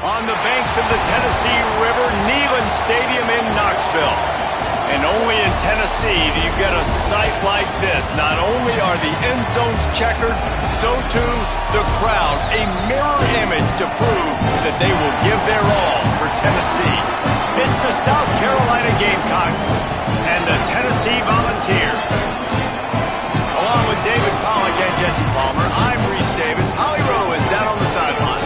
on the banks of the Tennessee River, Neyland Stadium in Knoxville. And only in Tennessee do you get a sight like this. Not only are the end zones checkered, so too the crowd, a mirror image to prove that they will give their all for Tennessee. It's the South Carolina Gamecocks and the Tennessee Volunteers. Along with David Pollack and Jesse Palmer, I'm Reese Davis. Holly Rowe is down on the sideline.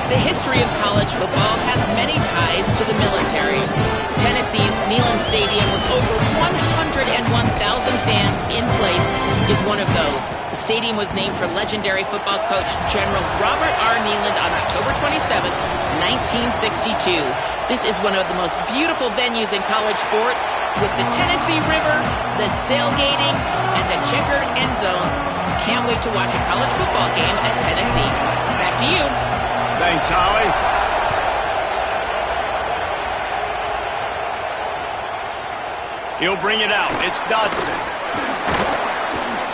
The history of college football has many ties to the military. Tennessee's Neyland Stadium, with over 101,000 fans in place, is one of those. The stadium was named for legendary football coach General Robert R. Neyland on October 27, 1962. This is one of the most beautiful venues in college sports, with the Tennessee River, the sailgating, and the checkered end zones. Can't wait to watch a college football game at Tennessee. Back to you. Thanks, Holly. He'll bring it out. It's Dodson.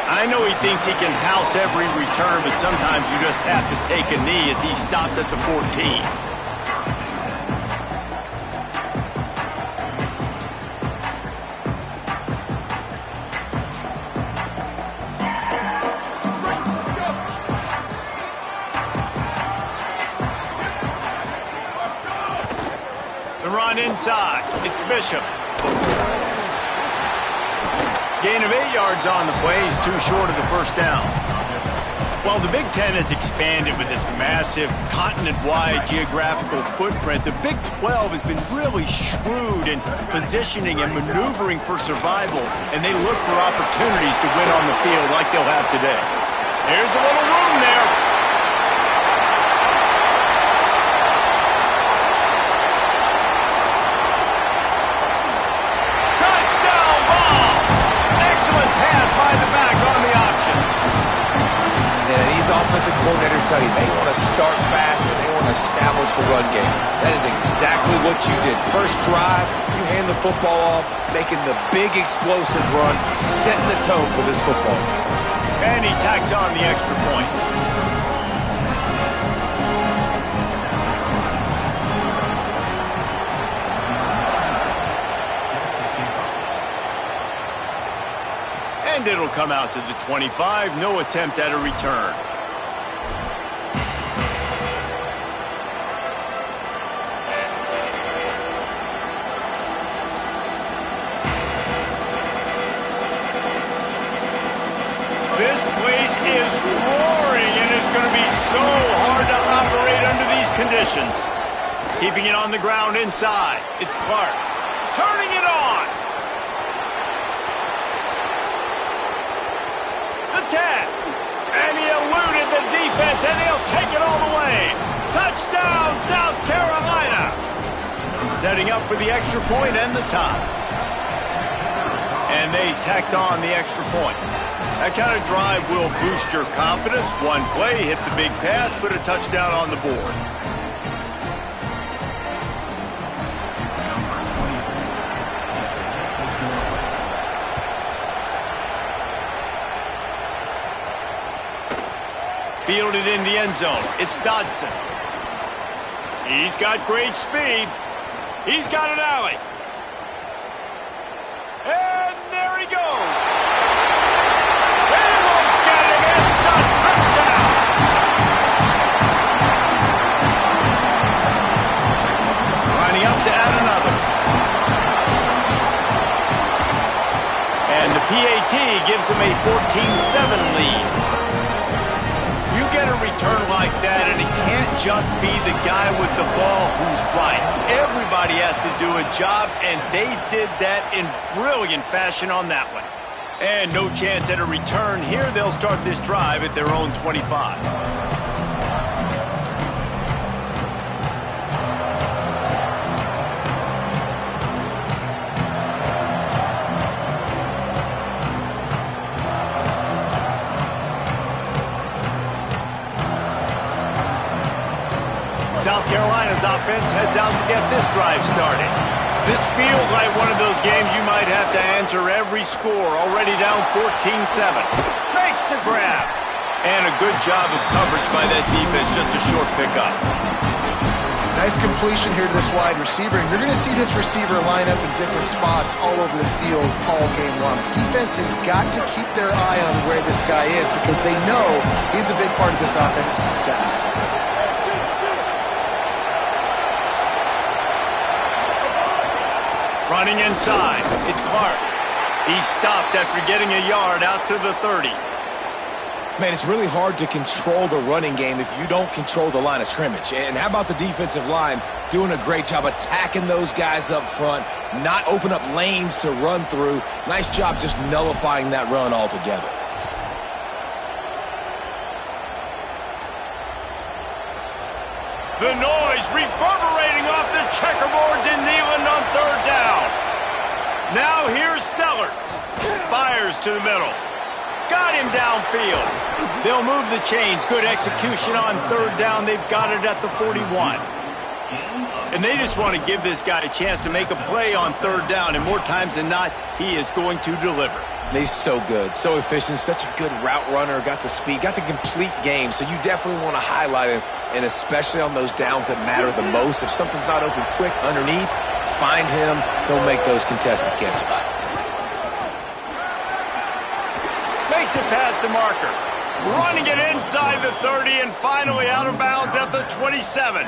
I know he thinks he can house every return, but sometimes you just have to take a knee as he stopped at the 14. The run inside. It's Bishop. Gain of 8 yards on the play. He's too short of the first down. While the Big Ten has expanded with this massive continent-wide geographical footprint, the Big 12 has been really shrewd in positioning and maneuvering for survival, and they look for opportunities to win on the field like they'll have today. Here's a little room there. Offensive coordinators tell you they want to start fast and they want to establish the run game. That is exactly what you did. First drive, you hand the football off, making the big explosive run, setting the tone for this football game. And he tacks on the extra point. And it'll come out to the 25. No attempt at a return. This place is roaring, and it's going to be so hard to operate under these conditions. Keeping it on the ground inside. It's Clark. Turning it on. The 10. And he eluded the defense, and he'll take it all the way. Touchdown, South Carolina. Setting up for the extra point and the tie. And they tacked on the extra point. That kind of drive will boost your confidence. One play, hit the big pass, put a touchdown on the board. Fielded in the end zone. It's Dodson. He's got great speed. He's got an alley. And there he goes. They will get him. It's a touchdown. Lining up to add another. And the PAT gives him a 14-7 lead. You get a return like that, and it can't just be the guy with the ball who's right. Everybody has to do a job, and they did that in brilliant fashion on that one. And no chance at a return here. They'll start this drive at their own 25. South Carolina's offense heads out to get this drive started. This feels like one of those games you might have to answer every score. Already down 14-7. Makes the grab. And a good job of coverage by that defense. Just a short pickup. Nice completion here to this wide receiver, and you're going to see this receiver line up in different spots all over the field all game long. Defense has got to keep their eye on where this guy is because they know he's a big part of this offense's success. Running inside, it's Clark. He stopped after getting a yard out to the 30. Man, it's really hard to control the running game if you don't control the line of scrimmage. And how about the defensive line doing a great job attacking those guys up front, not open up lanes to run through. Nice job just nullifying that run altogether. The noise reverberating off the checkerboards in Neyland on third down. Now here's Sellers. Fires to the middle. Got him downfield. They'll move the chains. Good execution on third down. They've got it at the 41. And they just want to give this guy a chance to make a play on third down. And more times than not, he is going to deliver. He's so good, so efficient, such a good route runner, got the speed, got the complete game. So you definitely want to highlight him, and especially on those downs that matter the most. If something's not open quick underneath, find him. He'll make those contested catches. Makes it past the marker. Running it inside the 30 and finally out of bounds at the 27.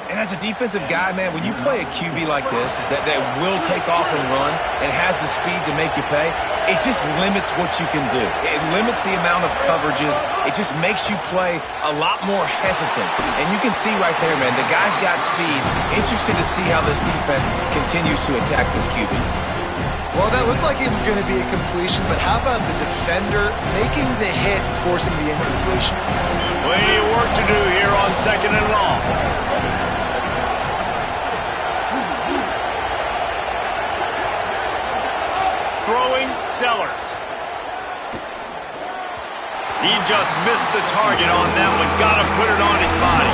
And as a defensive guy, man, when you play a QB like this that will take off and run and has the speed to make you pay, it just limits what you can do. It limits the amount of coverages. It just makes you play a lot more hesitant. And you can see right there, man, the guy's got speed. Interested to see how this defense continues to attack this QB. Well, that looked like it was going to be a completion, but how about the defender making the hit, forcing the incompletion? Plenty of work to do here on second and long. Throwing Sellers. He just missed the target on that one. Got to put it on his body.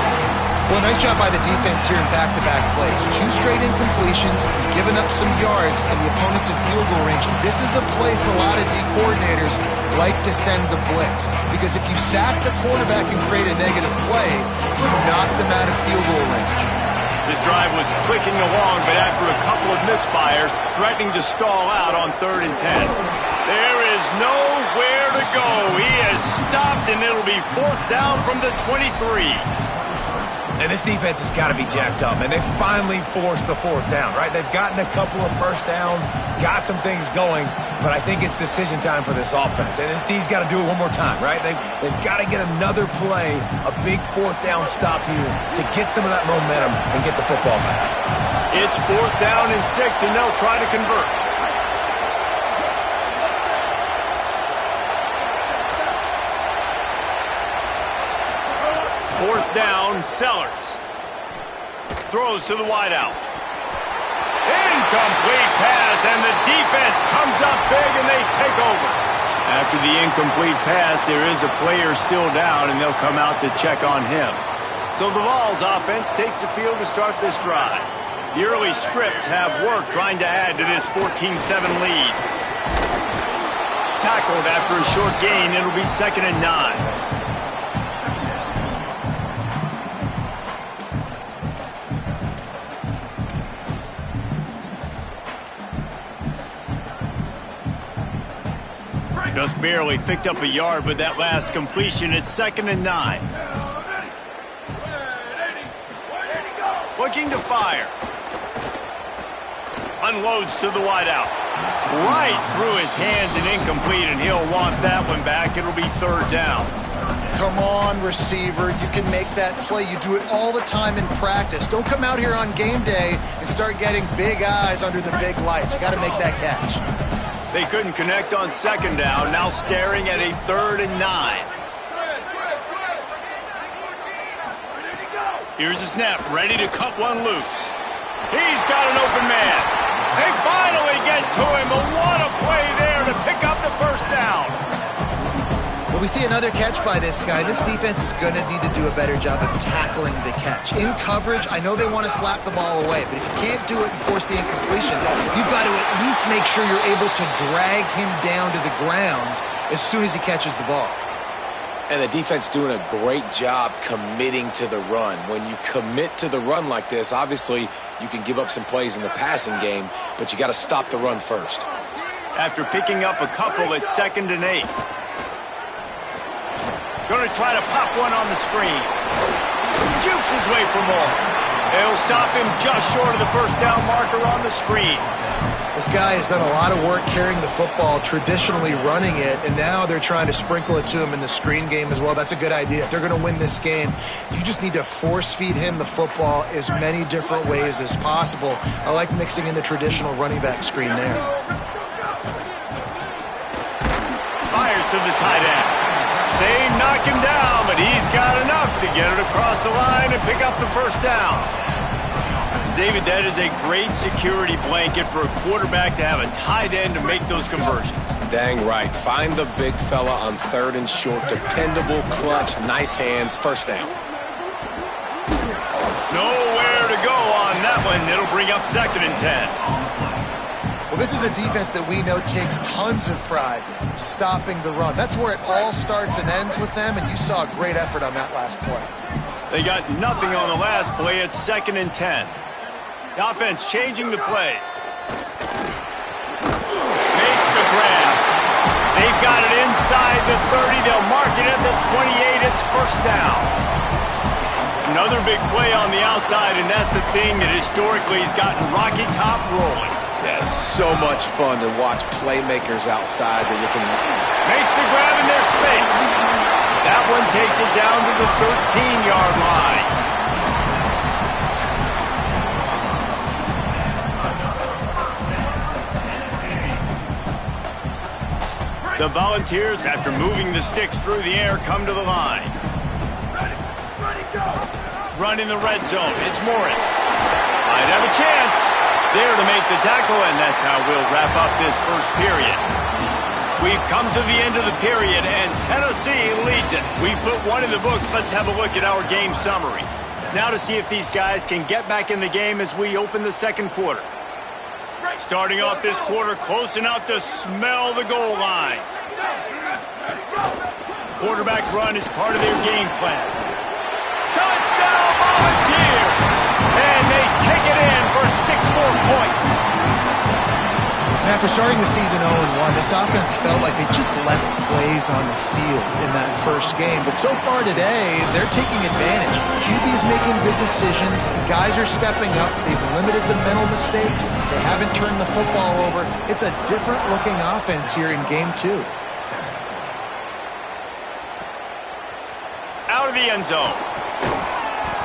Well, nice job by the defense here in back-to-back plays. 2 straight incompletions, giving up some yards, and the opponent's in field goal range. This is a place a lot of D coordinators like to send the blitz, because if you sack the quarterback and create a negative play, you knock them out of field goal range. This drive was clicking along, but after a couple of misfires, threatening to stall out on 3rd and 10. There is nowhere to go. He has stopped, and it'll be 4th down from the 23. And this defense has got to be jacked up, and they finally forced the 4th down, right? They've gotten a couple of first downs, got some things going, but I think it's decision time for this offense. And this D's got to do it one more time, right? They've got to get another play, a big 4th down stop here to get some of that momentum and get the football back. It's 4th down and 6, and they'll try to convert. Fourth down, Sellers. Throws to the wideout. Incomplete pass, and the defense comes up big, and they take over. After the incomplete pass, there is a player still down, and they'll come out to check on him. So the Vols offense takes the field to start this drive. The early scripts have worked trying to add to this 14-7 lead. Tackled after a short gain, it'll be 2nd and 9. Just barely picked up a yard with that last completion. It's 2nd and 9. Looking to fire. Unloads to the wideout. Right through his hands and incomplete, and he'll want that one back. It'll be 3rd down. Come on, receiver. You can make that play. You do it all the time in practice. Don't come out here on game day and start getting big eyes under the big lights. You got to make that catch. They couldn't connect on 2nd down, now staring at a 3rd and 9. Here's the snap, ready to cut one loose. He's got an open man. They finally get to him, but what a play there to pick up the 1st down. Well, we see another catch by this guy. This defense is going to need to do a better job of tackling the catch. In coverage, I know they want to slap the ball away, but if you can't do it and force the incompletion, you've got to at least make sure you're able to drag him down to the ground as soon as he catches the ball. And the defense doing a great job committing to the run. When you commit to the run like this, obviously you can give up some plays in the passing game, but you got to stop the run first. After picking up a couple, it's 2nd and 8. Going to try to pop one on the screen. Jukes his way for more. They'll stop him just short of the first down marker on the screen. This guy has done a lot of work carrying the football, traditionally running it, and now they're trying to sprinkle it to him in the screen game as well. That's a good idea. If they're going to win this game, you just need to force-feed him the football as many different ways as possible. I like mixing in the traditional running back screen there. Fires to the tight end. They knock him down, but he's got enough to get it across the line and pick up the first down. David, that is a great security blanket for a quarterback to have a tight end to make those conversions. Dang right. Find the big fella on 3rd and short. Dependable, clutch, nice hands, first down. Nowhere to go on that one. It'll bring up 2nd and 10. Well, this is a defense that we know takes tons of pride stopping the run. That's where it all starts and ends with them, and you saw a great effort on that last play. They got nothing on the last play. It's 2nd and 10. The offense changing the play. Makes the grab. They've got it inside the 30. They'll mark it at the 28. It's first down. Another big play on the outside, and that's the thing that historically has gotten Rocky Top rolling. Yeah, so much fun to watch playmakers outside that you can... Makes the grab in their space. That one takes it down to the 13-yard line. The Volunteers, after moving the sticks through the air, come to the line. Running the red zone, it's Morris. Might have a chance there to make the tackle, and that's how we'll wrap up this first period. We've come to the end of the period, and Tennessee leads it. We've put one in the books. Let's have a look at our game summary. Now to see if these guys can get back in the game as we open the second quarter. Starting off this quarter close enough to smell the goal line. Quarterback run is part of their game plan. Touchdown, Volunteer! And they take it in for 6 more points. And after starting the season 0-1, this offense felt like they just left plays on the field in that first game. But so far today, they're taking advantage. QB's making good decisions. Guys are stepping up. They've limited the mental mistakes. They haven't turned the football over. It's a different-looking offense here in Game 2. Out of the end zone.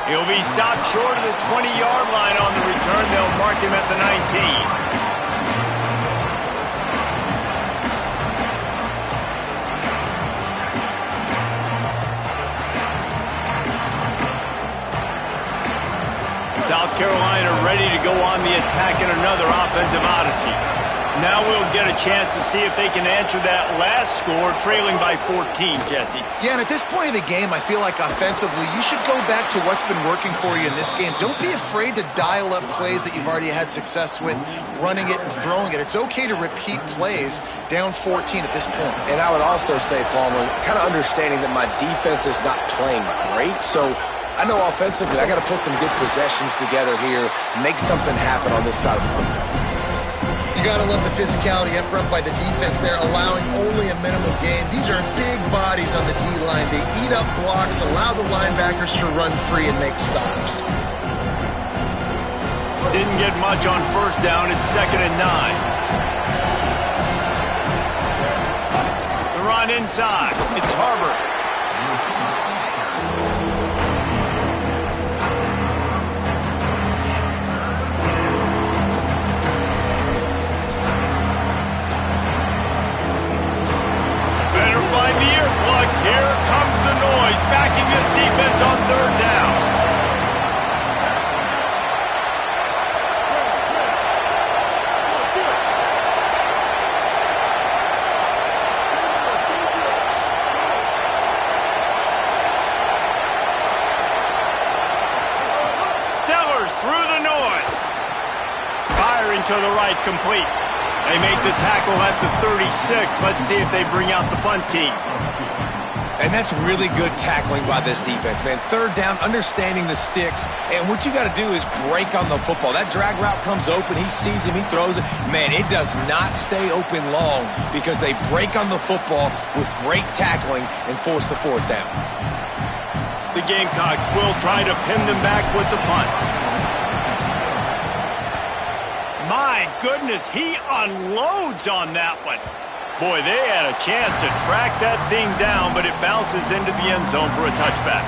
He'll be stopped short of the 20-yard line on the return. They'll mark him at the 19. South Carolina ready to go on the attack in another offensive odyssey. Now we'll get a chance to see if they can answer that last score, trailing by 14, Jesse. Yeah, and at this point of the game, I feel like offensively, you should go back to what's been working for you in this game. Don't be afraid to dial up plays that you've already had success with, running it and throwing it. It's okay to repeat plays down 14 at this point. And I would also say, Palmer, kind of understanding that my defense is not playing great, so I know offensively I got to put some good possessions together here, make something happen on this side of the football. You got to love the physicality up front by the defense there, allowing only a minimal gain. These are big bodies on the D-line. They eat up blocks, allow the linebackers to run free and make stops. Didn't get much on first down. It's 2nd and 9. The run inside. It's Harbor. Find the earplugs. Here comes the noise, backing this defense on 3rd down. Sellers through the noise. Firing to the right, complete. They make the tackle at the 36. Let's see if they bring out the punt team. And that's really good tackling by this defense, man. Third down, understanding the sticks. And what you got to do is break on the football. That drag route comes open. He sees him. He throws it. Man, it does not stay open long because they break on the football with great tackling and force the fourth down. The Gamecocks will try to pin them back with the punt. My goodness, he unloads on that one. Boy, they had a chance to track that thing down, but it bounces into the end zone for a touchback.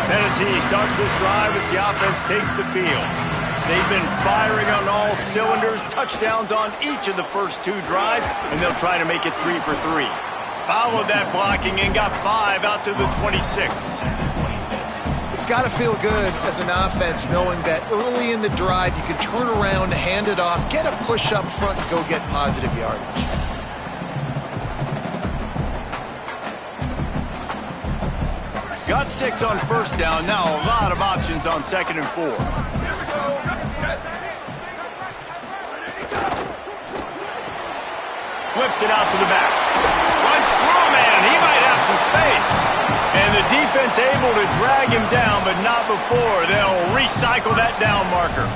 Tennessee starts this drive as the offense takes the field. They've been firing on all cylinders, touchdowns on each of the first 2 drives, and they'll try to make it 3 for 3. Followed that blocking and got 5 out to the 26. It's got to feel good as an offense knowing that early in the drive you can turn around, hand it off, get a push up front, and go get positive yardage. Got 6 on first down. Now a lot of options on 2nd and 4. Flips it out to the back. Runs through, man. He might have some space. And the defense able to drag him down, but not before. They'll recycle that down marker.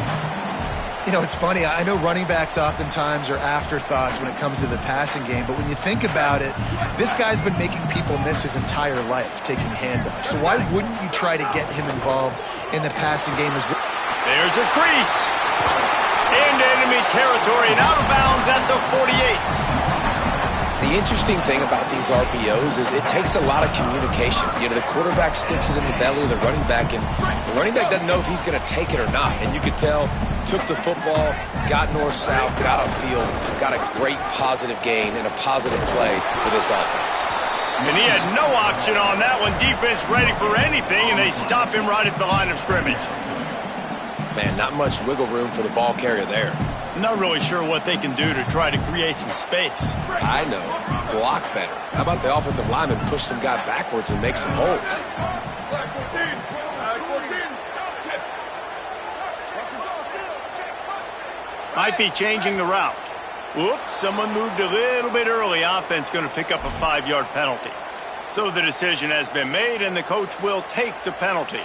You know, it's funny. I know running backs oftentimes are afterthoughts when it comes to the passing game, but when you think about it, this guy's been making people miss his entire life taking handoffs. So why wouldn't you try to get him involved in the passing game as well? There's a crease. Into enemy territory and out of bounds at the 48. The interesting thing about these RPOs is it takes a lot of communication. You know, the quarterback sticks it in the belly of the running back, and the running back doesn't know if he's going to take it or not. And you could tell, took the football, got north-south, got upfield, got a great positive gain and a positive play for this offense. And he had no option on that one. Defense ready for anything, and they stop him right at the line of scrimmage. Man, not much wiggle room for the ball carrier there. Not really sure what they can do to try to create some space. I know. Block better. How about the offensive lineman push some guy backwards and make some holes? Might be changing the route. Whoops, someone moved a little bit early. Offense going to pick up a 5-yard penalty. So the decision has been made, and the coach will take the penalty.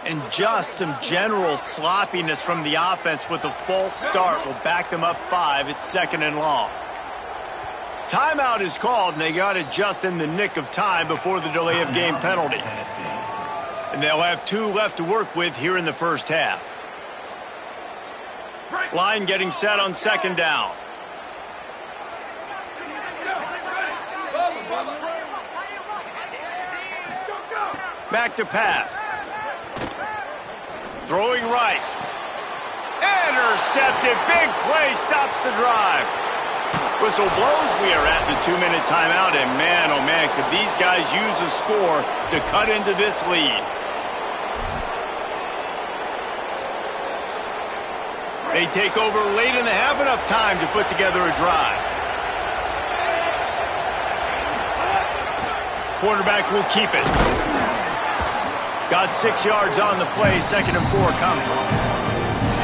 And just some general sloppiness from the offense with a false start will back them up 5. It's 2nd and long. Timeout is called, and they got it just in the nick of time before the delay of game penalty. And they'll have 2 left to work with here in the first half. Line getting set on 2nd down. Back to pass. Throwing right. Intercepted. Big play stops the drive. Whistle blows. We are at the 2-minute timeout. And man, oh man, could these guys use a score to cut into this lead. They take over late and they have enough time to put together a drive. Quarterback will keep it. Got 6 yards on the play, 2nd and 4 coming.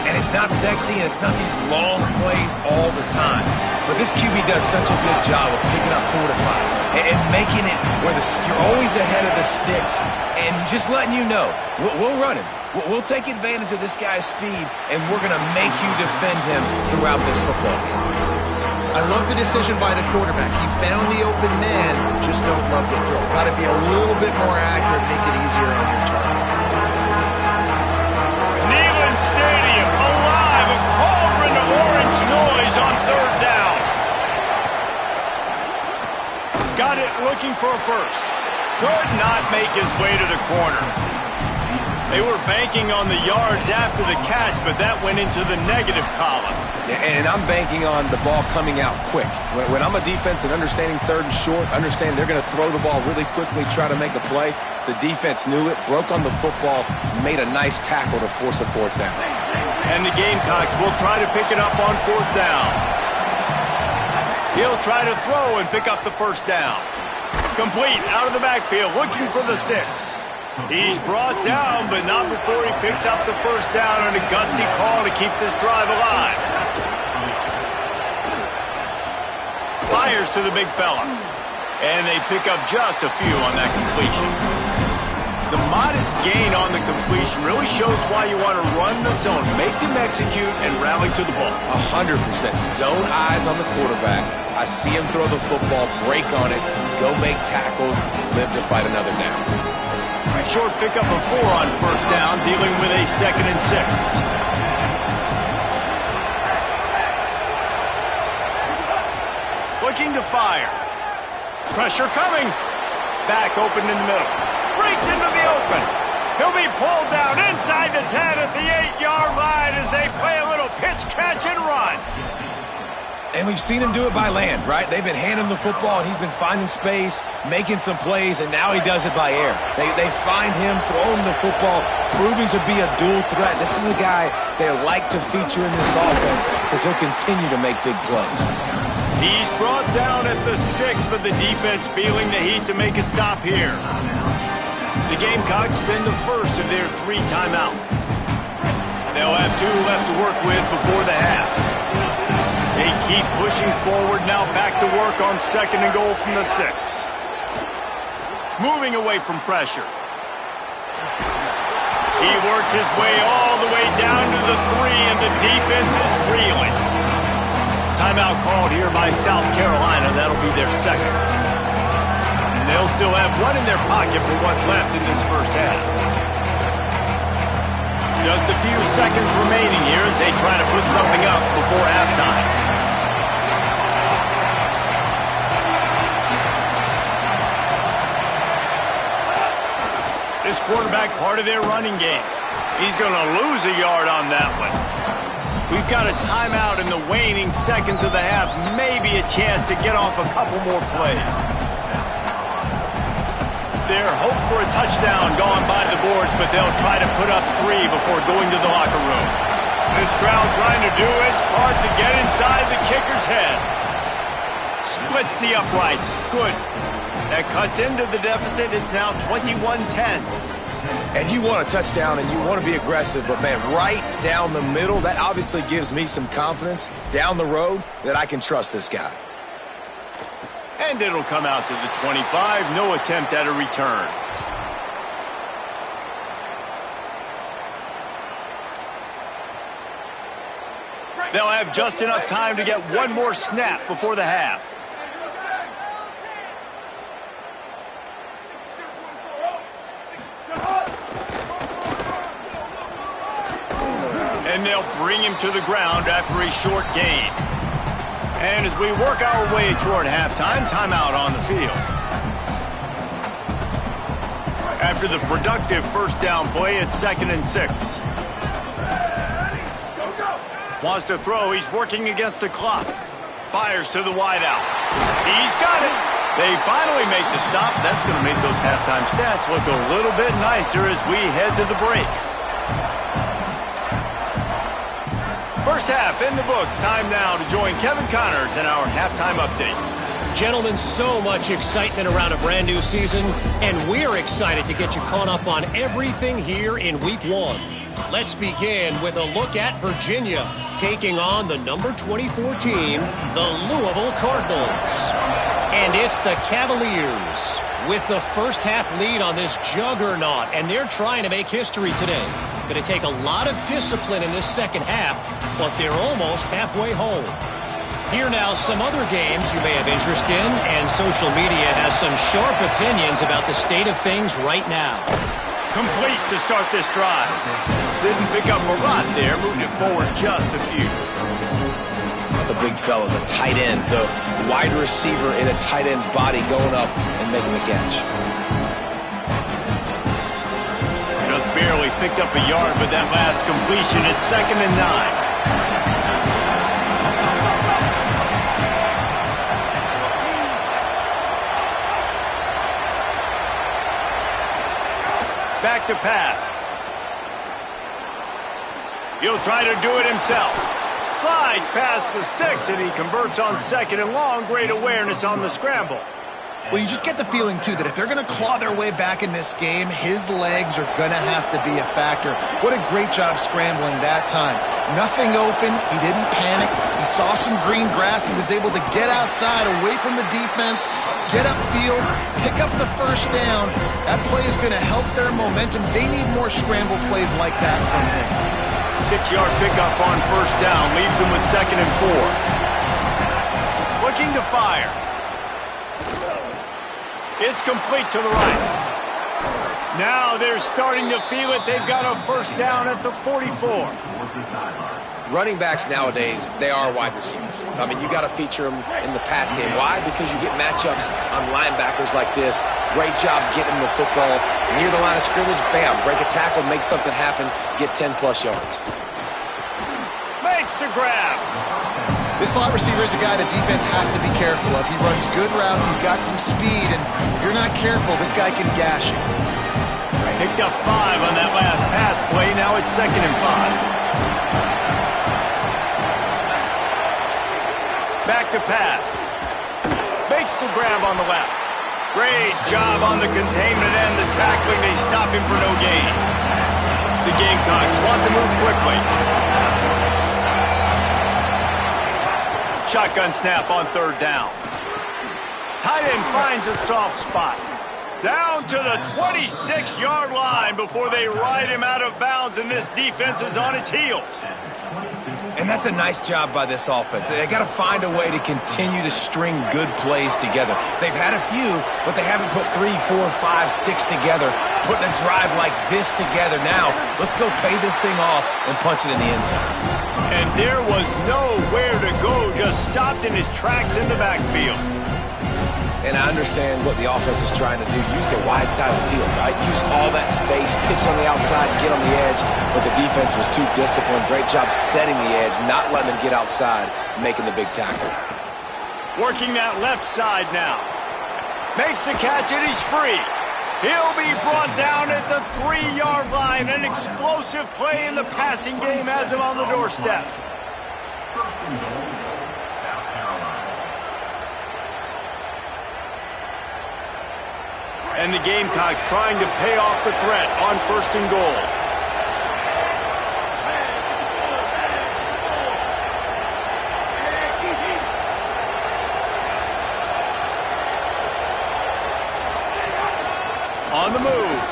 And it's not sexy, and it's not these long plays all the time. But this QB does such a good job of picking up 4 to 5 and making it where you're always ahead of the sticks and just letting you know, we'll run him. We'll take advantage of this guy's speed, and we're going to make you defend him throughout this football game. I love the decision by the quarterback. He found the open man, just don't love the throw. Got to be a little bit more accurate, make it easier on your target. Neyland Stadium alive, a cauldron of orange noise on 3rd down. Got it looking for a first. Could not make his way to the corner. They were banking on the yards after the catch, but that went into the negative column. And I'm banking on the ball coming out quick. When I'm a defense and understanding third and short, understand they're going to throw the ball really quickly, try to make a play. The defense knew it, broke on the football, made a nice tackle to force a fourth down. And the Gamecocks will try to pick it up on fourth down. He'll try to throw and pick up the first down. Complete out of the backfield, looking for the sticks. He's brought down, but not before he picks up the first down, and a gutsy call to keep this drive alive. Fires to the big fella. And they pick up just a few on that completion. The modest gain on the completion really shows why you want to run the zone, make them execute, and rally to the ball. 100%. Zone eyes on the quarterback. I see him throw the football, break on it, go make tackles, live to fight another down. Short pickup of 4 on first down, dealing with a 2nd and 6. Looking to fire. Pressure coming. Back open in the middle. Breaks into the open. He'll be pulled down inside the 10 at the 8-yard line as they play a little pitch, catch, and run. And we've seen him do it by land, right? They've been handing him the football, and he's been finding space, making some plays, and now he does it by air. They find him, throw him the football, proving to be a dual threat. This is a guy they like to feature in this offense because he'll continue to make big plays. He's brought down at the 6, but the defense feeling the heat to make a stop here. The Gamecocks spend the first of their 3 timeouts. They'll have 2 left to work with before the half. They keep pushing forward, now back to work on 2nd and goal from the 6. Moving away from pressure. He works his way all the way down to the 3, and the defense is reeling. Timeout called here by South Carolina. That'll be their 2nd. And they'll still have 1 in their pocket for what's left in this first half. Just a few seconds remaining here as they try to put something up before halftime. This quarterback part of their running game. He's going to lose a yard on that one. We've got a timeout in the waning seconds of the half. Maybe a chance to get off a couple more plays. Their hope for a touchdown gone by the boards, but they'll try to put up 3 before going to the locker room. This crowd trying to do its part to get inside the kicker's head. Splits the uprights. Good. That cuts into the deficit. It's now 21-10. And you want a touchdown and you want to be aggressive, but man, right down the middle, that obviously gives me some confidence down the road that I can trust this guy. And it'll come out to the 25. No attempt at a return. They'll have just enough time to get 1 more snap before the half. And they'll bring him to the ground after a short gain. And as we work our way toward halftime, timeout on the field. After the productive first down play, it's 2nd and 6. Wants to throw. He's working against the clock. Fires to the wideout. He's got it. They finally make the stop. That's going to make those halftime stats look a little bit nicer as we head to the break. First half in the books. Time now to join Kevin Connors in our halftime update. Gentlemen, so much excitement around a brand new season, and we're excited to get you caught up on everything here in Week 1. Let's begin with a look at Virginia taking on the number 24 team, the Louisville Cardinals. And it's the Cavaliers with the first half lead on this juggernaut, and they're trying to make history today. Going to take a lot of discipline in this second half, but they're almost halfway home. Here now, some other games you may have interest in, and social media has some sharp opinions about the state of things right now. Complete to start this drive. Didn't pick up a lot there, moving it forward just a few. The big fella, the tight end, the wide receiver in a tight end's body going up and making the catch. Just barely picked up a yard with that last completion. It's 2nd and 9. Back to pass. He'll try to do it himself. Slides past the sticks, and he converts on 2nd and long. Great awareness on the scramble. Well, you just get the feeling, too, that if they're going to claw their way back in this game, his legs are going to have to be a factor. What a great job scrambling that time. Nothing open. He didn't panic. He saw some green grass. He was able to get outside, away from the defense, get upfield, pick up the first down. That play is going to help their momentum. They need more scramble plays like that from him. 6-yard pickup on 1st down. Leaves them with 2nd and 4. Looking to fire. It's complete to the right. Now they're starting to feel it. They've got a 1st down at the 44. Running backs nowadays, they are wide receivers. I mean, you got to feature them in the pass game. Why? Because you get matchups on linebackers like this. Great job getting the football near the line of scrimmage. Bam, break a tackle, make something happen, get 10-plus yards. Makes the grab. This slot receiver is a guy the defense has to be careful of. He runs good routes. He's got some speed, and if you're not careful, this guy can gash you. Picked up 5 on that last pass play. Now it's 2nd and 5. Back to pass. Makes the grab on the left. Great job on the containment and the tackling. They stop him for no gain. The Gamecocks want to move quickly. Shotgun snap on 3rd down. Tight end finds a soft spot. Down to the 26-yard line before they ride him out of bounds, and this defense is on its heels. And that's a nice job by this offense. They got to find a way to continue to string good plays together. They've had a few, but they haven't put 3, 4, 5, 6 together, putting a drive like this together. Now, let's go pay this thing off and punch it in the end zone. And there was nowhere to go, just stopped in his tracks in the backfield. And I understand what the offense is trying to do. Use the wide side of the field, right? Use all that space, pitch on the outside, get on the edge. But the defense was too disciplined. Great job setting the edge, not letting them get outside, making the big tackle. Working that left side now. Makes the catch, and he's free. He'll be brought down at the 3-yard line. An explosive play in the passing game has him on the doorstep. And the Gamecocks trying to pay off the threat on 1st and goal. On the move.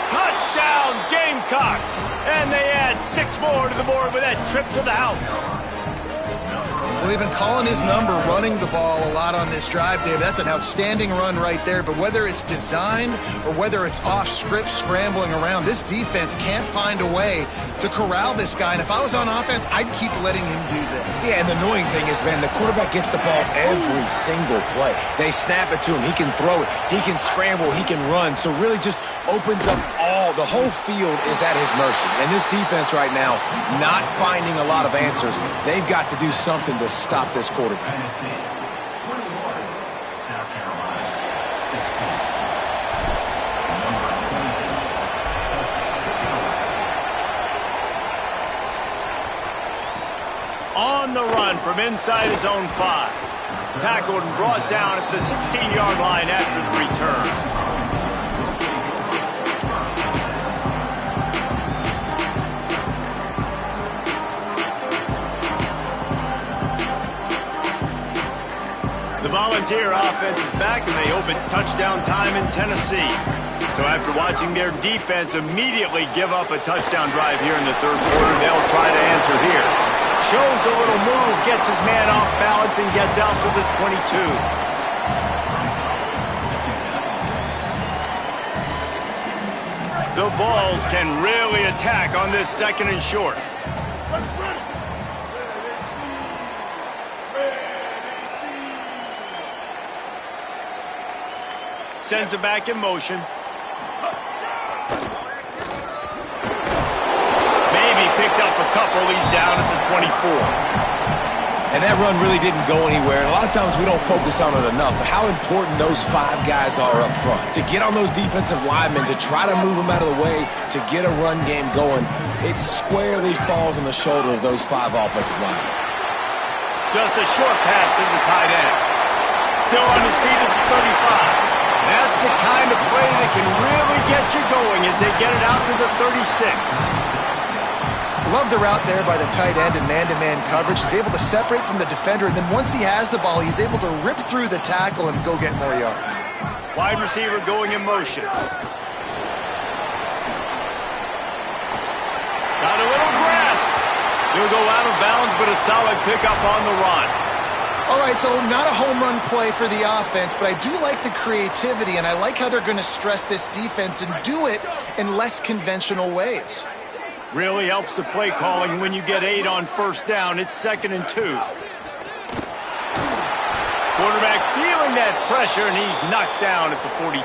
Touchdown, Gamecocks! And they add 6 more to the board with that trip to the house. Well, they've been calling his number, running the ball a lot on this drive, Dave. That's an outstanding run right there. But whether it's designed or whether it's off script, scrambling around, this defense can't find a way to corral this guy. And if I was on offense, I'd keep letting him do this. Yeah, and the annoying thing is, man, the quarterback gets the ball every single play. They snap it to him. He can throw it. He can scramble. He can run. So really just opens up the whole field is at his mercy. And this defense right now, not finding a lot of answers. They've got to do something to stop this quarterback. On the run from inside his own 5. Tackled and brought down at the 16-yard line after the return. The Volunteer offense is back, and they hope it's touchdown time in Tennessee. So after watching their defense immediately give up a touchdown drive here in the 3rd quarter, they'll try to answer here. Shows a little move, gets his man off balance, and gets out to the 22. The Vols can really attack on this 2nd and short. Sends it back in motion. Maybe picked up a couple. He's down at the 24. And that run really didn't go anywhere. And a lot of times we don't focus on it enough, but how important those 5 guys are up front. To get on those defensive linemen, to try to move them out of the way, to get a run game going, it squarely falls on the shoulder of those 5 offensive linemen. Just a short pass to the tight end. Still on his feet at the 35. That's the kind of play that can really get you going as they get it out to the 36. Love the route there by the tight end in man-to-man coverage. He's able to separate from the defender, and then once he has the ball, he's able to rip through the tackle and go get more yards. Wide receiver going in motion. Got a little grass. He'll go out of bounds, but a solid pickup on the run. All right, so not a home run play for the offense, but I do like the creativity, and I like how they're going to stress this defense and do it in less conventional ways. Really helps the play calling when you get 8 on first down. It's 2nd and 2. Quarterback feeling that pressure, and he's knocked down at the 42.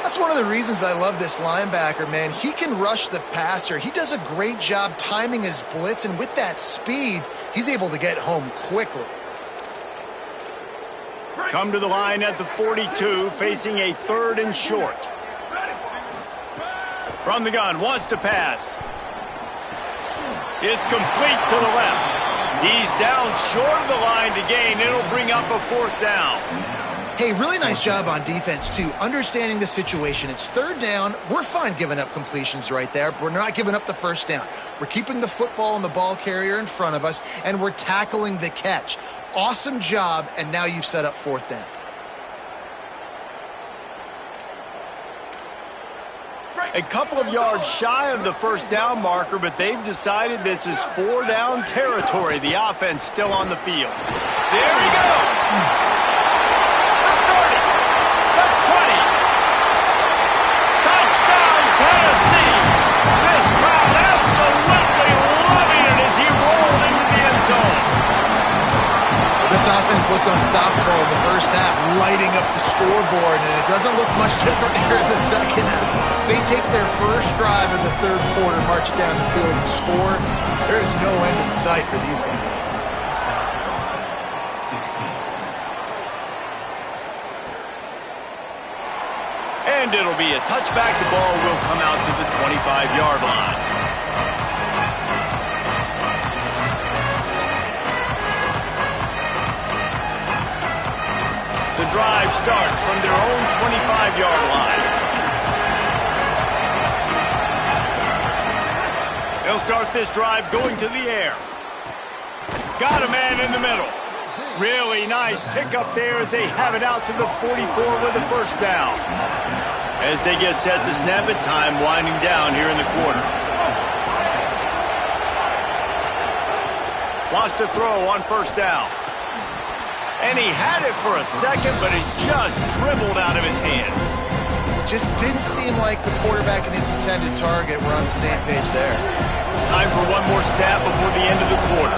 That's one of the reasons I love this linebacker, man. He can rush the passer. He does a great job timing his blitz, and with that speed, he's able to get home quickly. Come to the line at the 42, facing a 3rd and short. From the gun, wants to pass. It's complete to the left. He's down short of the line to gain. It'll bring up a 4th down. Hey, really nice job on defense, too. Understanding the situation. It's 3rd down. We're fine giving up completions right there, but we're not giving up the first down. We're keeping the football and the ball carrier in front of us, and we're tackling the catch. Awesome job, and now you've set up 4th down. A couple of yards shy of the first down marker, but they've decided this is 4 down territory. The offense still on the field. There he goes. The 30, the 20. Touchdown, Tennessee. This crowd absolutely loving it as he rolled into the end zone. This offense looked unstoppable in the first half, lighting up the scoreboard, and it doesn't look much different here in the second half. They take their first drive in the 3rd quarter, march it down the field, and score. There is no end in sight for these guys. And it'll be a touchback. The ball will come out to the 25-yard line. The drive starts from their own 25-yard line. They'll start this drive going to the air. Got a man in the middle. Really nice pickup there as they have it out to the 44 with a first down. As they get set to snap it, time winding down here in the quarter. Wants to throw on first down. And he had it for a second, but it just dribbled out of his hands. Just didn't seem like the quarterback and his intended target were on the same page there. Time for one more snap before the end of the quarter.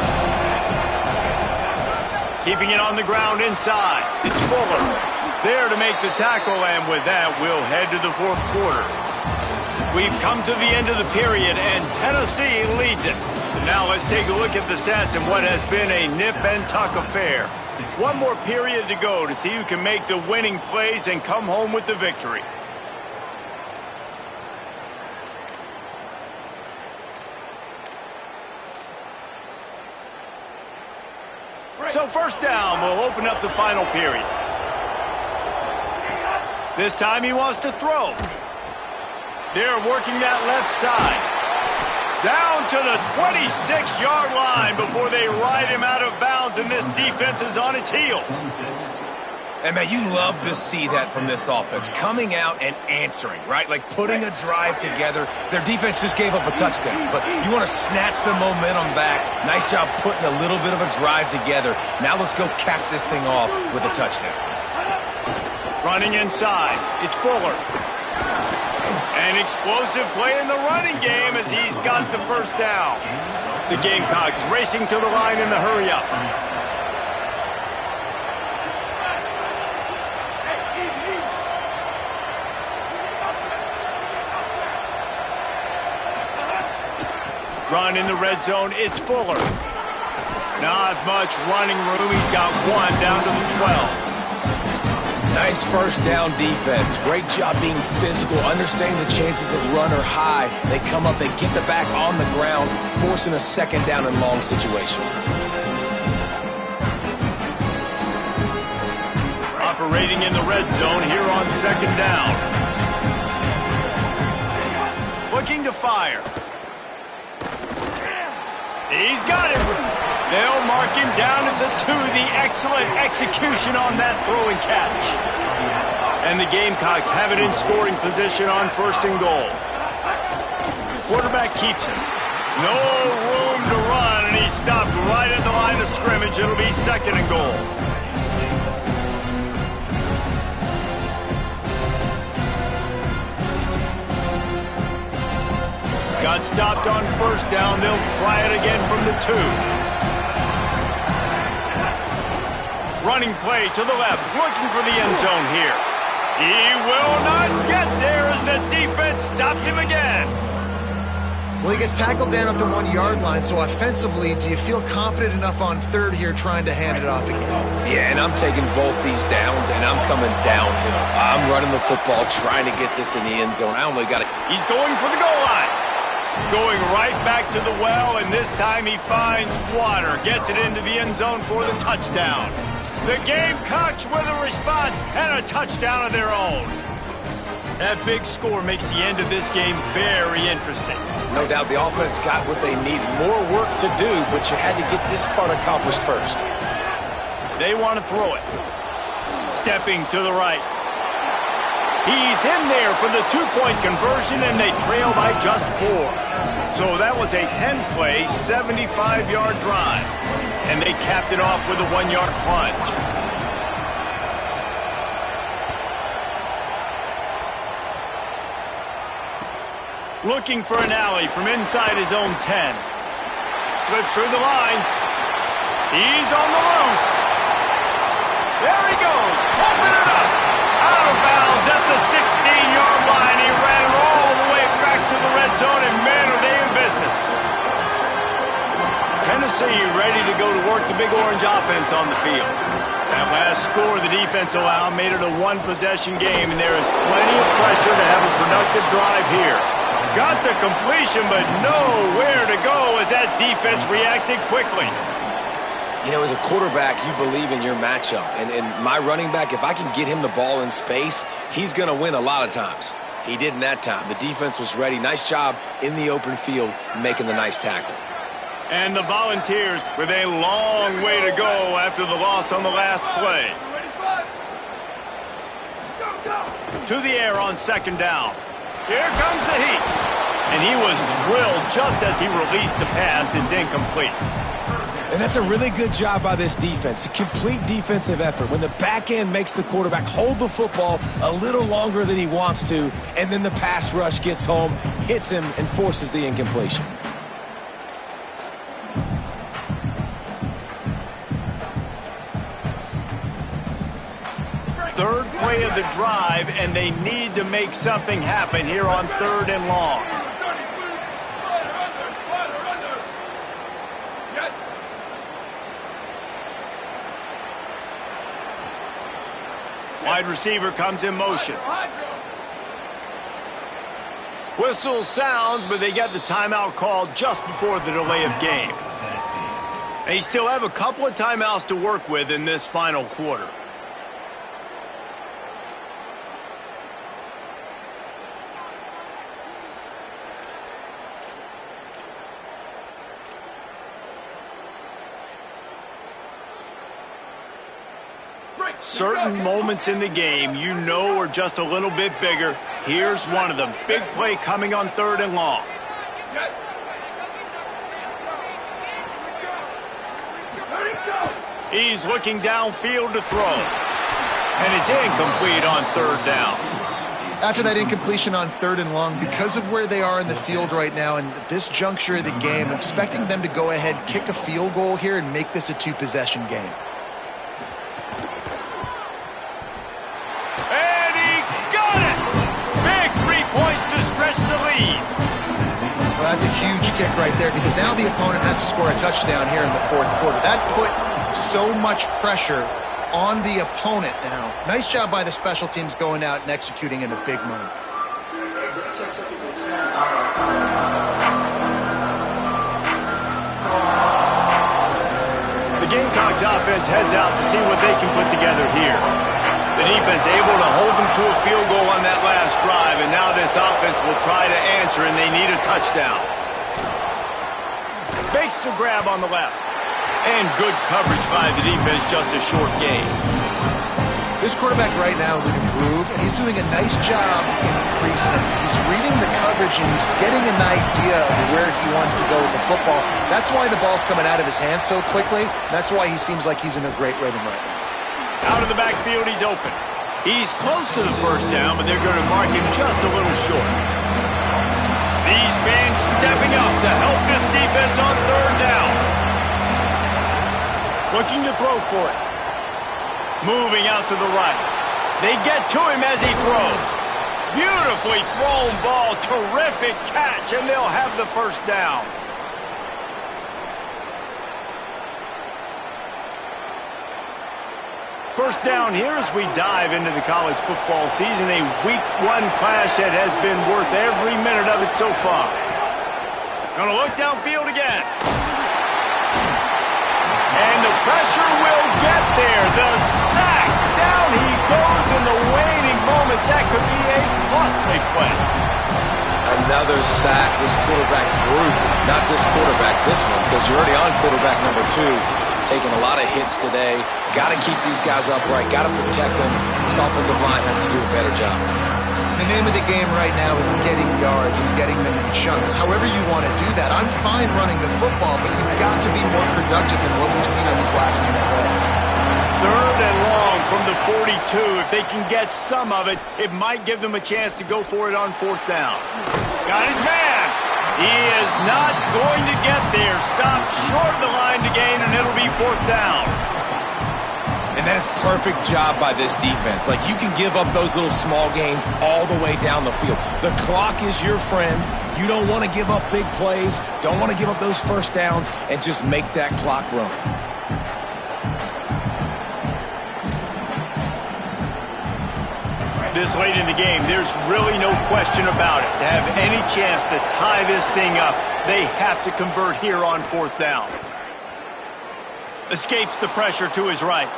Keeping it on the ground inside. It's Fuller. There to make the tackle, and with that, we'll head to the 4th quarter. We've come to the end of the period, and Tennessee leads it. Now let's take a look at the stats in what has been a nip-and-tuck affair. One more period to go to see who can make the winning plays and come home with the victory. So first down will open up the final period. This time he wants to throw. They're working that left side. Down to the 26-yard line before they ride him out of bounds, and this defense is on its heels. And, man, you love to see that from this offense, coming out and answering, right? Like putting a drive together. Their defense just gave up a touchdown, but you want to snatch the momentum back. Nice job putting a little bit of a drive together. Now let's go cap this thing off with a touchdown. Running inside, it's Fuller. An explosive play in the running game as he's got the first down. The Gamecocks racing to the line in the hurry-up. Run in the red zone, it's Fuller. Not much running room. He's got one down to the 12. Nice first down defense. Great job being physical, understanding the chances of run are high. They come up, they get the back on the ground, forcing a second down and long situation. Operating in the red zone here on second down. Looking to fire. He's got it. They'll mark him down at the 2. The excellent execution on that throw and catch. And the Gamecocks have it in scoring position on first and goal. Quarterback keeps it. No room to run, and he's stopped right at the line of scrimmage. It'll be second and goal. Got stopped on first down. They'll try it again from the 2. Running play to the left, looking for the end zone here. He will not get there as the defense stopped him again. Well, he gets tackled down at the 1-yard line, so offensively, do you feel confident enough on third here trying to hand it off again? Yeah, and I'm taking both these downs, and I'm coming downhill. I'm running the football, trying to get this in the end zone. I only got it. He's going for the goal line. Going right back to the well, and this time he finds water. Gets it into the end zone for the touchdown. The Gamecocks with a response and a touchdown of their own. That big score makes the end of this game very interesting. No doubt the offense got what they need. More work to do, but you had to get this part accomplished first. They want to throw it. Stepping to the right. He's in there for the 2-point conversion, and they trail by just 4. So that was a 10-play, 75-yard drive. And they capped it off with a 1-yard plunge. Looking for an alley from inside his own 10. Slips through the line. He's on the loose. There he goes. Open it up. Out of bounds at the 16-yard line. He ran it all the way back to the red zone, and man, are they in business. Tennessee ready to go to work the Big Orange offense on the field. That last score the defense allowed made it a one-possession game, and there is plenty of pressure to have a productive drive here. Got the completion, but nowhere to go as that defense reacted quickly. You know, as a quarterback, you believe in your matchup. And my running back, if I can get him the ball in space, he's going to win a lot of times. He didn't that time. The defense was ready. Nice job in the open field making the nice tackle. And the Volunteers with a long way to go after the loss on the last play. To the air on second down. Here comes the heat. And he was drilled just as he released the pass. It's incomplete. And that's a really good job by this defense. A complete defensive effort. When the back end makes the quarterback hold the football a little longer than he wants to, and then the pass rush gets home, hits him, and forces the incompletion. Third play of the drive, and they need to make something happen here on third and long. Wide receiver comes in motion. Whistle sounds, but they get the timeout called just before the delay of game. They still have a couple of timeouts to work with in this final quarter. Certain moments in the game you know are just a little bit bigger. Here's one of them. Big play coming on third and long. He's looking downfield to throw. And it's incomplete on third down. After that incompletion on third and long, because of where they are in the field right now and this juncture of the game, I'm expecting them to go ahead, kick a field goal here, and make this a two-possession game. And he got it! Big 3 points to stretch the lead. Well, that's a huge kick right there because now the opponent has to score a touchdown here in the fourth quarter. That put so much pressure on the opponent now. Nice job by the special teams going out and executing in a big moment. The Gamecocks offense heads out to see what they can put together here. The defense able to hold them to a field goal on that last drive, and now this offense will try to answer, and they need a touchdown. Bakes the grab on the left. And good coverage by the defense, just a short gain. This quarterback right now is in a groove, and he's doing a nice job increasing. He's reading the coverage, and he's getting an idea of where he wants to go with the football. That's why the ball's coming out of his hands so quickly. That's why he seems like he's in a great rhythm right now. Out of the backfield, he's open. He's close to the first down, but they're going to mark him just a little short. These fans stepping up to help this defense on third down. Looking to throw for it. Moving out to the right. They get to him as he throws. Beautifully thrown ball. Terrific catch, and they'll have the first down. First down here as we dive into the college football season. A week one clash that has been worth every minute of it so far. Gonna look downfield again. And the pressure will get there. The sack. Down he goes in the waning moments. That could be a costly play. Another sack. This quarterback group, not this quarterback, this one, because you're already on quarterback number 2. Taking a lot of hits today. Got to keep these guys upright. Got to protect them. This offensive line has to do a better job. The name of the game right now is getting yards and getting them in chunks. However you want to do that. I'm fine running the football, but you've got to be more productive than what we've seen on these last 2 plays. Third and long from the 42. If they can get some of it, it might give them a chance to go for it on fourth down. Got his man. He is not going to get there. Stopped short of the line to gain, and it'll be fourth down. And that is perfect job by this defense. Like, you can give up those little small gains all the way down the field. The clock is your friend. You don't want to give up big plays. Don't want to give up those first downs, and just make that clock run. This late in the game, there's really no question about it. To have any chance to tie this thing up, they have to convert here on fourth down. Escapes the pressure to his right.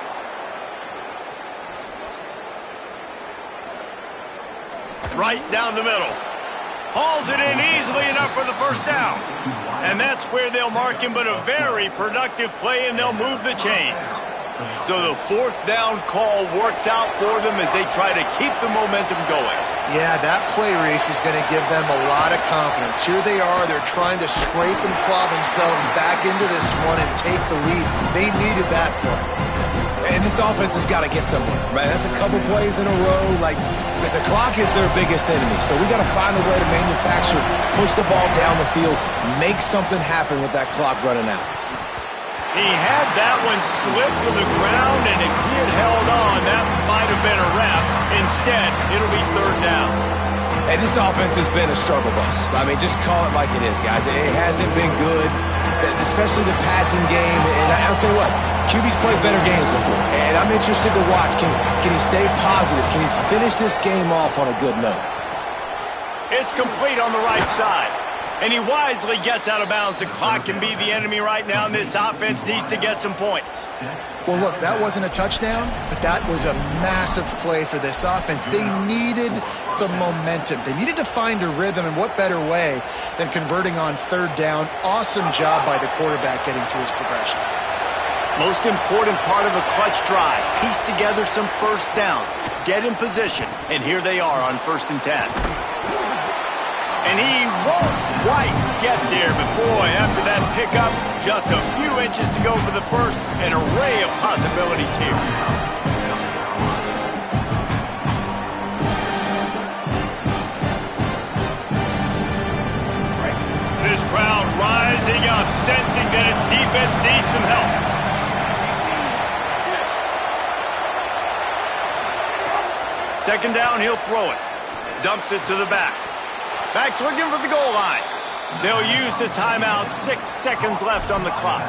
Right down the middle. Hauls it in easily enough for the first down. And that's where they'll mark him, but a very productive play, and they'll move the chains. So the fourth down call works out for them as they try to keep the momentum going. Yeah, that play, Reese, is going to give them a lot of confidence. Here they are. They're trying to scrape and claw themselves back into this one and take the lead. They needed that play. And this offense has got to get somewhere, right? That's a couple plays in a row. Like, the clock is their biggest enemy. So we got to find a way to manufacture, push the ball down the field, make something happen with that clock running out. He had that one slip to the ground, and if he had held on, that might have been a wrap. Instead, it'll be third down. And this offense has been a struggle bus. I mean, just call it like it is, guys. It hasn't been good, especially the passing game. And I'll tell you what, QB's played better games before, and I'm interested to watch. Can he stay positive? Can he finish this game off on a good note? It's complete on the right side. And he wisely gets out of bounds. The clock can be the enemy right now, and this offense needs to get some points. Well, look, that wasn't a touchdown, but that was a massive play for this offense. They needed some momentum. They needed to find a rhythm, and what better way than converting on third down. Awesome job by the quarterback getting through his progression. Most important part of a clutch drive. Piece together some first downs. Get in position, and here they are on 1st and 10. And he won't quite get there, but boy, after that pickup, just a few inches to go for the first. An array of possibilities here. This crowd rising up, sensing that its defense needs some help. Second down, he'll throw it. Dumps it to the back. Back's looking for the goal line. They'll use the timeout. 6 seconds left on the clock.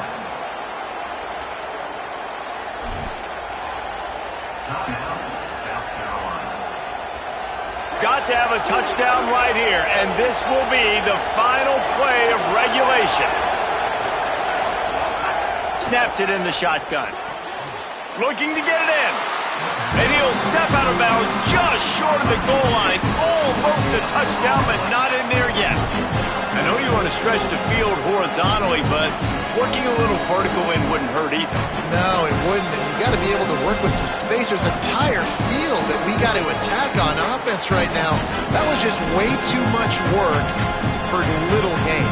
Got to have a touchdown right here, and this will be the final play of regulation. Snapped it in the shotgun. Looking to get it in. And he'll step out of bounds just short of the goal line. Almost a touchdown, but not in there yet. I know you want to stretch the field horizontally, but working a little vertical in wouldn't hurt either. No, it wouldn't. And you got to be able to work with some space. There's an entire field that we got to attack on offense right now. That was just way too much work for little gain.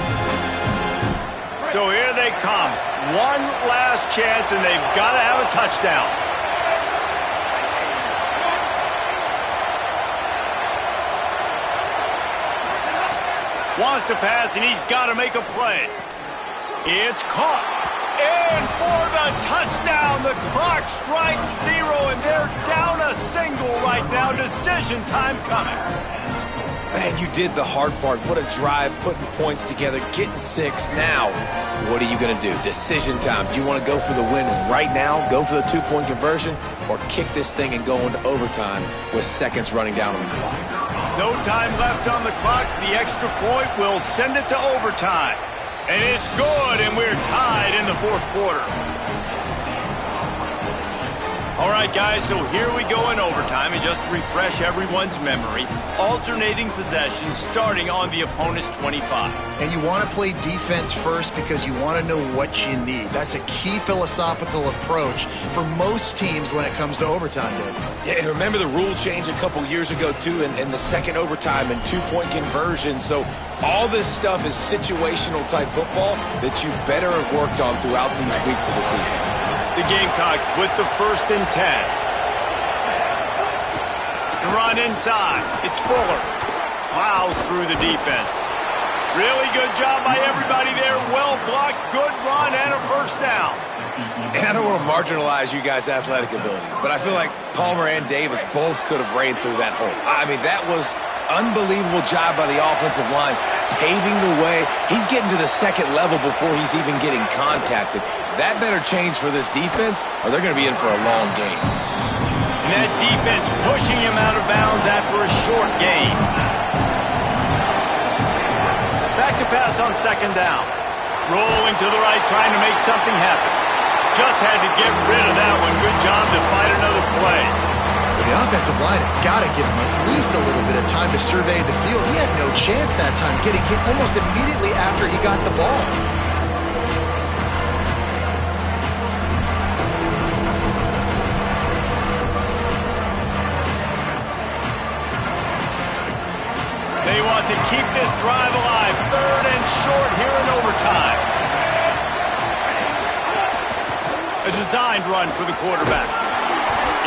So here they come. One last chance, and they've got to have a touchdown. Wants to pass, and he's got to make a play. It's caught. And for the touchdown, the clock strikes 0, and they're down a single right now. Decision time coming. Man, you did the hard part. What a drive, putting points together, getting 6. Now, what are you going to do? Decision time. Do you want to go for the win right now, go for the 2-point conversion, or kick this thing and go into overtime with seconds running down on the clock? No time left on the clock. The extra point will send it to overtime. And it's good, and we're tied in the 4th quarter. All right, guys, so here we go in overtime, and just to refresh everyone's memory, alternating possessions starting on the opponent's 25. And you want to play defense first because you want to know what you need. That's a key philosophical approach for most teams when it comes to overtime, Dave. Yeah, and remember the rule change a couple years ago, too, in the second overtime and 2-point conversion. So all this stuff is situational-type football that you better have worked on throughout these weeks of the season. The Gamecocks with the 1st and 10. The run inside. It's Fuller. Plows through the defense. Really good job by everybody there. Well blocked, good run, and a 1st down. And I don't want to marginalize you guys' athletic ability, but I feel like Palmer and Davis both could have ran through that hole. I mean, that was unbelievable job by the offensive line, paving the way. He's getting to the 2nd level before he's even getting contacted. That better change for this defense, or they're going to be in for a long game. And that defense pushing him out of bounds after a short gain. Back to pass on 2nd down. Rolling to the right, trying to make something happen. Just had to get rid of that one. Good job to fight another play. The offensive line has got to give him at least a little bit of time to survey the field. He had no chance that time, getting hit almost immediately after he got the ball. They want to keep this drive alive. 3rd and short here in overtime. A designed run for the quarterback.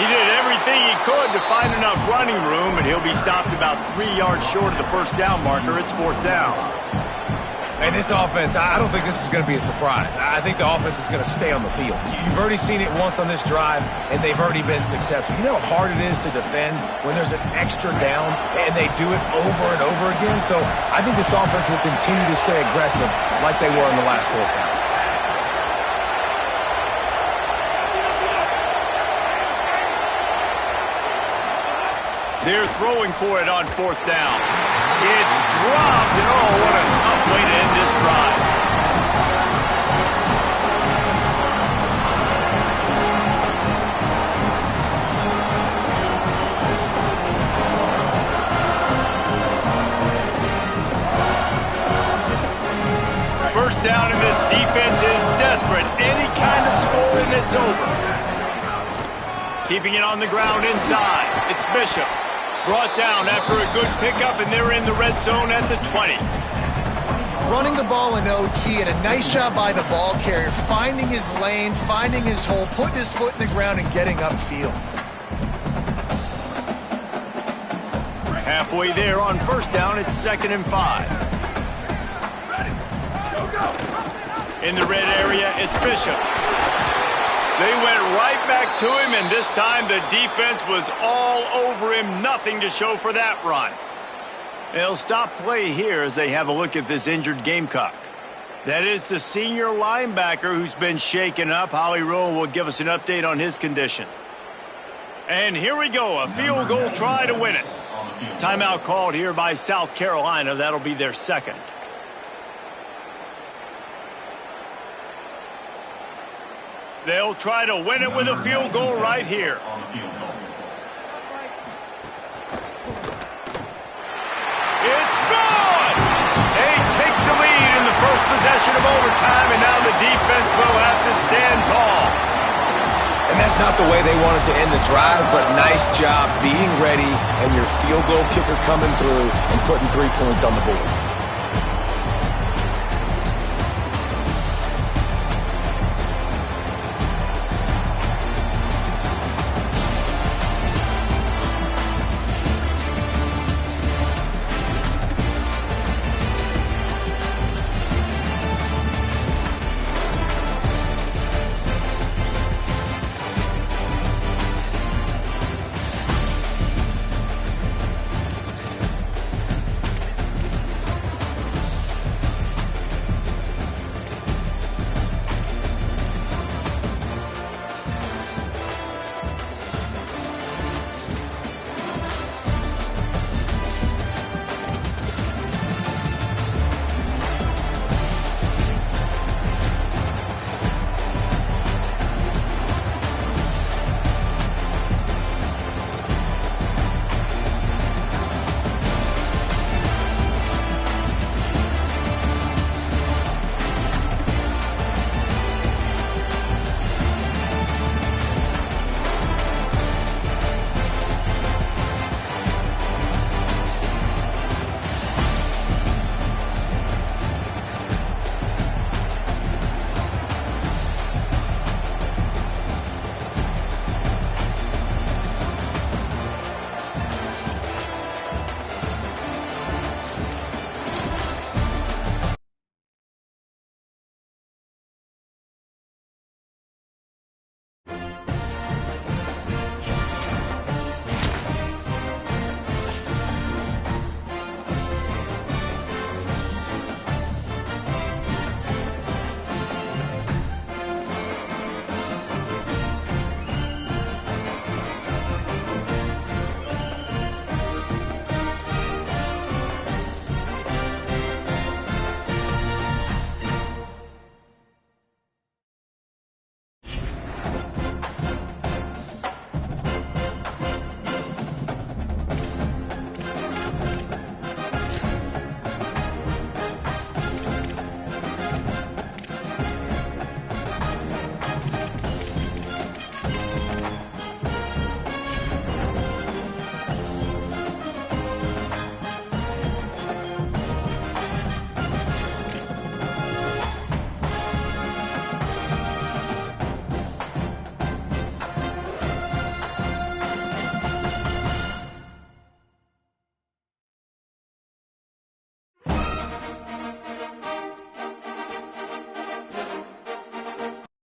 He did everything he could to find enough running room, and he'll be stopped about 3 yards short of the 1st down marker. It's 4th down. And this offense, I don't think this is going to be a surprise. I think the offense is going to stay on the field. You've already seen it once on this drive, and they've already been successful. You know how hard it is to defend when there's an extra down, and they do it over and over again? So I think this offense will continue to stay aggressive like they were in the last 4th down. They're throwing for it on 4th down. It's dropped, and oh, what a tough way to end this drive. First down, and this defense is desperate. Any kind of score, and it's over. Keeping it on the ground inside. It's Bishop. Brought down after a good pickup, and they're in the red zone at the 20. Running the ball in OT, and a nice job by the ball carrier, finding his lane, finding his hole, putting his foot in the ground, and getting upfield. Halfway there on 1st down, it's 2nd and 5. In the red area, it's Bishop. They went right back to him, and this time the defense was all over him. Nothing to show for that run. They'll stop play here as they have a look at this injured Gamecock. That is the senior linebacker who's been shaken up. Holly Rowe will give us an update on his condition. And here we go, a field goal try to win it. Timeout called here by South Carolina. That'll be their second. They'll try to win it with a field goal right here. It's good! They take the lead in the first possession of overtime, and now the defense will have to stand tall. And that's not the way they wanted to end the drive, but nice job being ready and your field goal kicker coming through and putting 3 points on the board.